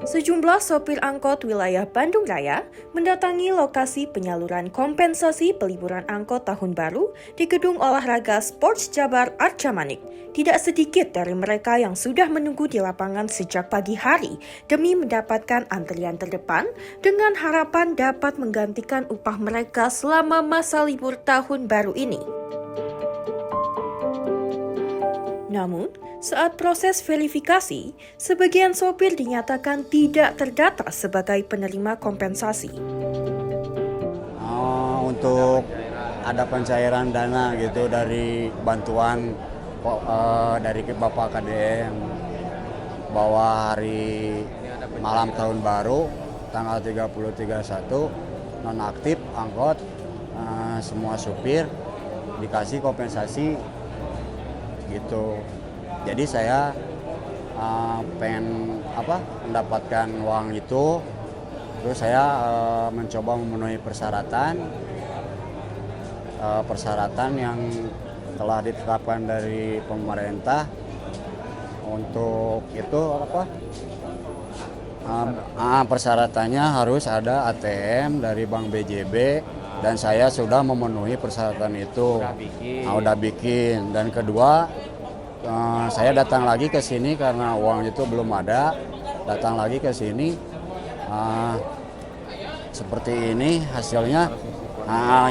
Sejumlah sopir angkot wilayah Bandung Raya mendatangi lokasi penyaluran kompensasi peliburan angkot Tahun Baru di Gedung Olahraga Sports Jabar Arca Manik. Tidak sedikit dari mereka yang sudah menunggu di lapangan sejak pagi hari demi mendapatkan antrian terdepan dengan harapan dapat menggantikan upah mereka selama masa libur Tahun Baru ini. Namun, saat proses verifikasi, sebagian sopir dinyatakan tidak terdata sebagai penerima kompensasi. Untuk ada pencairan dana gitu dari bantuan dari Bapak KDM bahwa hari malam tahun baru tanggal 30-31 nonaktif angkot semua supir dikasih kompensasi gitu. Jadi saya pengen mendapatkan uang itu, terus saya mencoba memenuhi persyaratan yang telah ditetapkan dari pemerintah. Untuk itu persyaratannya harus ada ATM dari Bank BJB dan saya sudah memenuhi persyaratan itu. Udah bikin. Dan kedua, saya datang lagi ke sini karena uang itu belum ada. Datang lagi ke sini seperti ini hasilnya,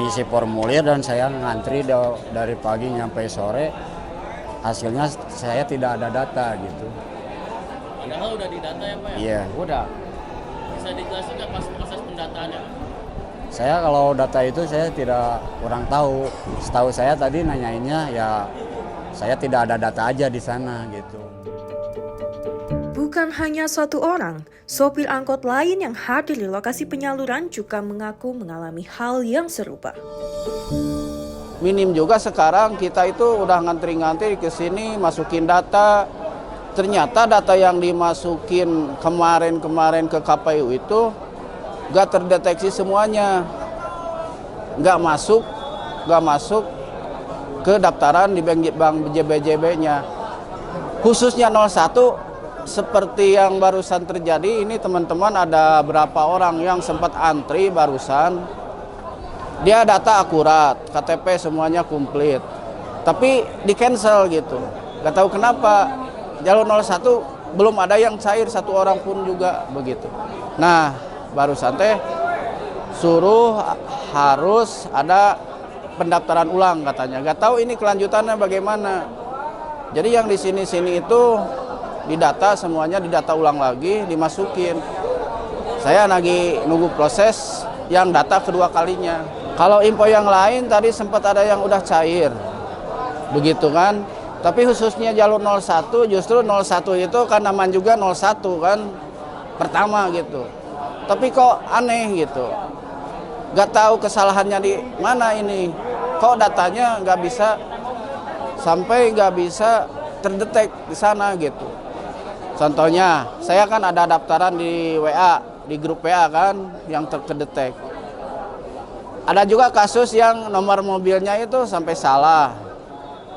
isi formulir dan saya ngantri dari pagi nyampe sore. Hasilnya saya tidak ada data gitu. Padahal udah didata ya Pak ya? Iya. Udah. Bisa dijelasin nggak pas proses pendataannya? Saya kalau data itu saya kurang tahu. Setahu saya tadi nanyainnya ya saya tidak ada data aja di sana gitu. Bukan hanya satu orang, sopir angkot lain yang hadir di lokasi penyaluran juga mengaku mengalami hal yang serupa. Minim juga sekarang kita itu udah ngantri-ngantri ke sini masukin data. Ternyata data yang dimasukin kemarin ke KPU itu nggak terdeteksi semuanya. Nggak masuk ke daftaran di bank JBJB-nya. Khususnya 01 seperti yang barusan terjadi ini teman-teman ada berapa orang yang sempat antri barusan. Dia data akurat, KTP semuanya komplit. Tapi di cancel gitu. Gak tahu kenapa. Jalur 01 belum ada yang cair satu orang pun juga begitu. Nah, barusan teh suruh harus ada pendaftaran ulang katanya. Gak tahu ini kelanjutannya bagaimana. Jadi yang di sini-sini itu didata semuanya, didata ulang lagi, dimasukin. Saya lagi nunggu proses yang data kedua kalinya. Kalau info yang lain tadi sempat ada yang udah cair, begitu kan. Tapi khususnya jalur 01, justru 01 itu kan namanya juga 01 kan, pertama gitu. Tapi kok aneh gitu, gak tahu kesalahannya di mana ini. Kok datanya gak bisa, sampai gak bisa terdetek di sana gitu. Contohnya, saya kan ada daftaran di WA, di grup WA kan, yang terdetek. Ada juga kasus yang nomor mobilnya itu sampai salah.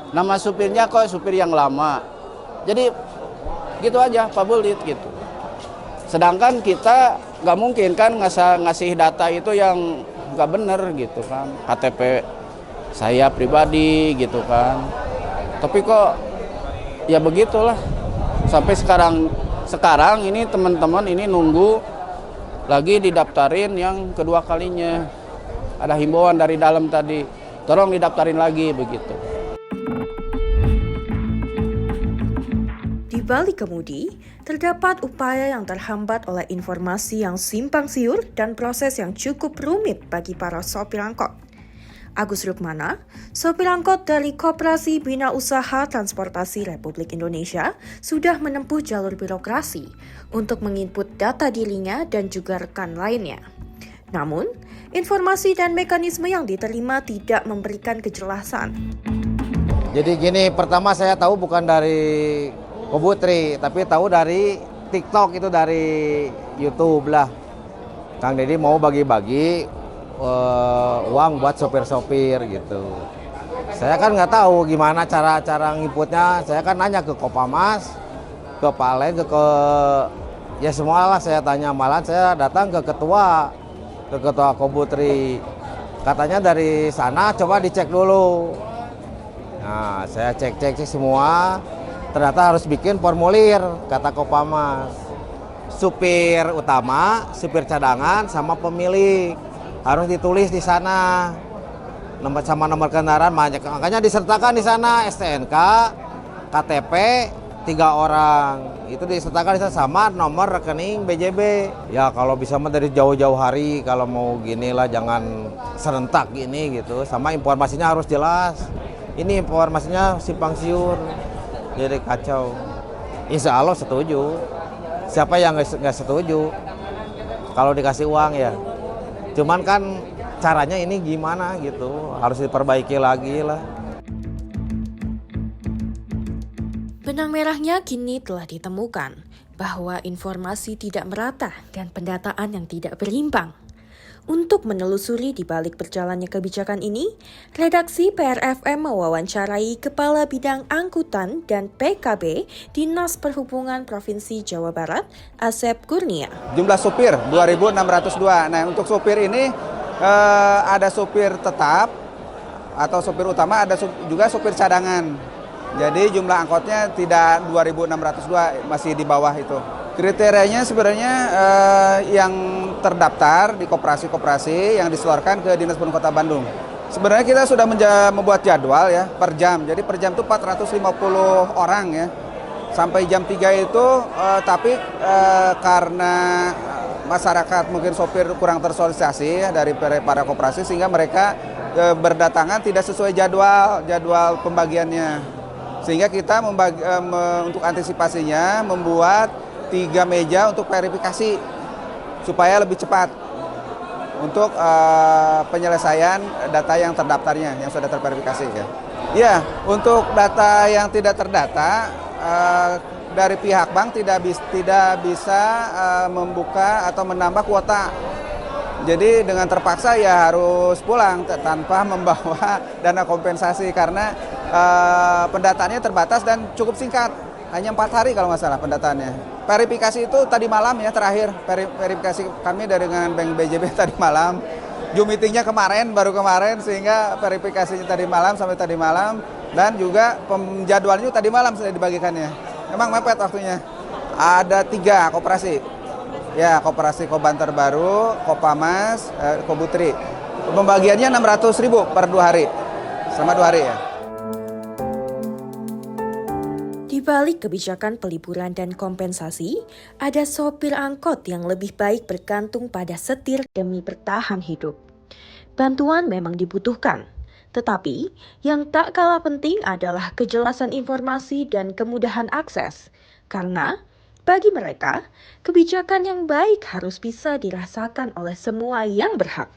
Nama supirnya kok supir yang lama. Jadi gitu aja, pabulit gitu. Sedangkan kita nggak mungkin kan ngasih data itu yang nggak bener gitu kan. KTP saya pribadi gitu kan. Tapi kok ya begitulah. Sampai sekarang ini teman-teman ini nunggu lagi didaftarin yang kedua kalinya. Ada himbauan dari dalam tadi, tolong didaftarin lagi begitu. Di balik kemudi, terdapat upaya yang terhambat oleh informasi yang simpang siur dan proses yang cukup rumit bagi para sopir angkot. Agus Rukmana, sopir angkot dari Koperasi Bina Usaha Transportasi Republik Indonesia, sudah menempuh jalur birokrasi untuk menginput data dirinya dan juga rekan lainnya. Namun, informasi dan mekanisme yang diterima tidak memberikan kejelasan. Jadi gini, pertama saya tahu bukan dari Kobutri, tapi tahu dari TikTok, itu dari YouTube lah. Kang Deddy mau bagi-bagi uang buat sopir-sopir gitu. Saya kan nggak tahu gimana cara nginputnya. Saya kan nanya ke Kopamas, ke Palen, ya semua lah saya tanya. Malah saya datang ke ketua Kobutri. Katanya dari sana coba dicek dulu. Nah, saya cek semua. Ternyata harus bikin formulir, kata Kopamas. Supir utama, supir cadangan, sama pemilik harus ditulis di sana. Nomor kendaraan, makanya disertakan di sana STNK, KTP 3 orang. Itu disertakan di sana sama nomor rekening BJB. Ya kalau bisa mah dari jauh-jauh hari, kalau mau gini lah jangan serentak gini gitu. Sama informasinya harus jelas. Ini informasinya simpang siur. Jadi kacau. Insya Allah setuju. Siapa yang nggak setuju? Kalau dikasih uang ya. Cuman kan caranya ini gimana gitu. Harus diperbaiki lagi lah. Benang merahnya kini telah ditemukan bahwa informasi tidak merata dan pendataan yang tidak berimbang. Untuk menelusuri di balik berjalannya kebijakan ini, redaksi PRFM mewawancarai Kepala Bidang Angkutan dan PKB Dinas Perhubungan Provinsi Jawa Barat, Asep Kurnia. Jumlah supir 2.602. Nah, untuk supir ini ada supir tetap atau supir utama, ada juga supir cadangan. Jadi jumlah angkotnya tidak 2.602, masih di bawah itu. Kriterianya sebenarnya yang terdaftar di koperasi-koperasi yang diseluarkan ke Dinas Perhubungan Kota Bandung. Sebenarnya kita sudah membuat jadwal ya per jam. Jadi per jam itu 450 orang ya. Sampai jam 3 itu tapi karena masyarakat mungkin sopir kurang tersosialisasi ya, dari para koperasi sehingga mereka berdatangan tidak sesuai jadwal pembagiannya. Sehingga kita untuk antisipasinya membuat 3 meja untuk verifikasi supaya lebih cepat untuk penyelesaian data yang terdaftarnya yang sudah terverifikasi ya. Ya, untuk data yang tidak terdata dari pihak bank tidak bisa membuka atau menambah kuota. Jadi dengan terpaksa ya harus pulang tanpa membawa dana kompensasi karena pendataannya terbatas dan cukup singkat. Hanya 4 hari kalau nggak salah pendataannya. Verifikasi itu tadi malam ya terakhir. Verifikasi kami dengan Bank BJB tadi malam. Zoom meetingnya baru kemarin sehingga verifikasinya tadi malam sampai tadi malam. Dan juga penjadwalannya tadi malam sudah dibagikannya. Memang mepet waktunya. Ada 3 koperasi. Ya, Koperasi Kobanter Baru, Kopamas, Kobutri. Pembagiannya 600.000 per 2 hari. Selama 2 hari ya. Di balik kebijakan peliburan dan kompensasi, ada sopir angkot yang lebih baik bergantung pada setir demi bertahan hidup. Bantuan memang dibutuhkan, tetapi yang tak kalah penting adalah kejelasan informasi dan kemudahan akses. Karena bagi mereka, kebijakan yang baik harus bisa dirasakan oleh semua yang berhak.